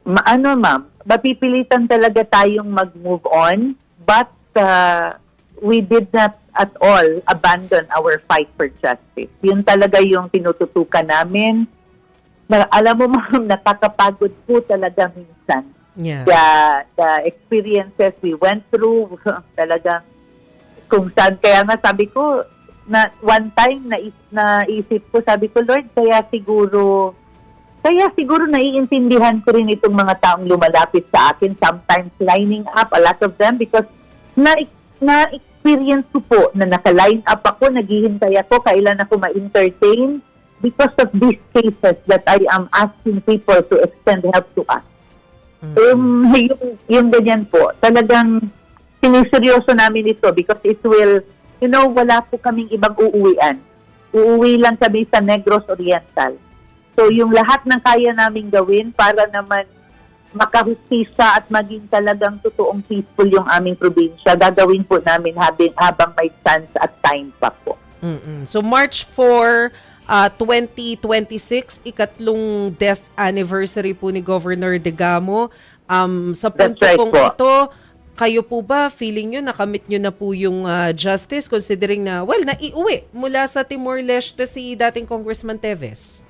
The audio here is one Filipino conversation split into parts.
Ma'am, mapipilitan talaga tayong mag-move on, but we did not at all abandon our fight for justice. Yun talaga yung tinututukan namin. Alam mo, ma'am, nakakapagod po talaga minsan. Yeah. The experiences we went through, talagang kung saan. Kaya nga sabi ko, na one time naisip ko, sabi ko, Lord, kaya siguro naiintindihan ko rin itong mga taong lumalapit sa akin, sometimes lining up, a lot of them, because na-experience ko po na naka-line up ako, naghihintay ako, kailan ako ma-entertain because of these cases that I am asking people to extend help to us. Yung ganyan po, talagang siniseryoso namin ito because it will, wala po kaming ibang uuwian. Uuwi lang kami sa Negros Oriental. So yung lahat ng kaya naming gawin para naman makahustisya at maging talagang totoong peaceful yung aming probinsya, gagawin po namin habang may chance at time pa po. So March 4, 2026, ikatlong death anniversary po ni Governor Degamo. Sa punto That's right pong po. ito, kayo po ba, feeling nyo, nakamit nyo na po yung justice considering na, naiuwi mula sa Timor-Leste si dating Congressman Teves?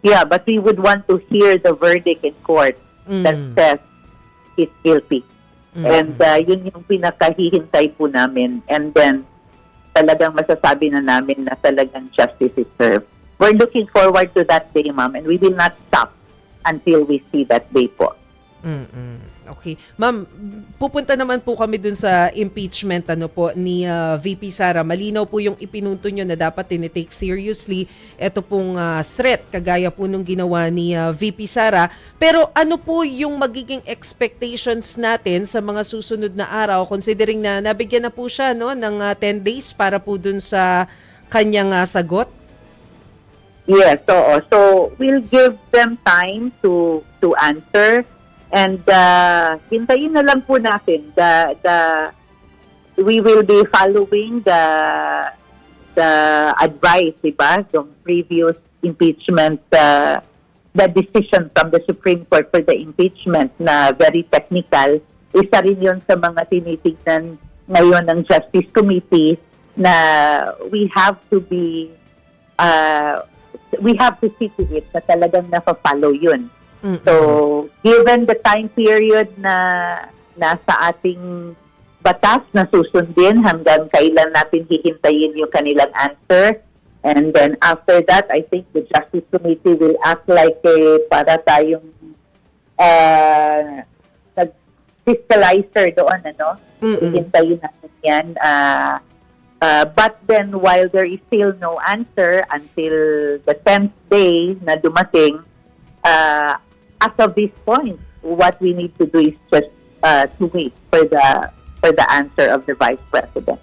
Yeah, but we would want to hear the verdict in court that says he's guilty. And yun yung pinakahihintay po namin. And then, talagang masasabi na namin na talagang justice is served. We're looking forward to that day, ma'am, and we will not stop until we see that day po. Okay. Ma'am, pupunta naman po kami dun sa impeachment ni VP Sara. Malinaw po yung ipinunto nyo na dapat tinitake seriously ito pong threat kagaya po nung ginawa ni VP Sara. Pero ano po yung magiging expectations natin sa mga susunod na araw considering na nabigyan na po siya ng 10 days para po dun sa kanyang sagot? Yes, so we'll give them time to answer. And hintayin na lang po natin we will be following the advice, diba? Yung previous impeachment, the decision from the Supreme Court for the impeachment na very technical. Isa rin yun sa mga tinitignan ngayon ng Justice Committee na we have to see to it na talagang nafa-follow yun. So, given the time period na nasa ating batas na susundin hanggang kailan natin hihintayin yung kanilang answer. And then after that, I think the Justice Committee will act like para tayong fiscalizer doon, hihintayin natin yan. But then while there is still no answer until the 10th day na dumating, as of this point, what we need to do is just to wait for the answer of the Vice President.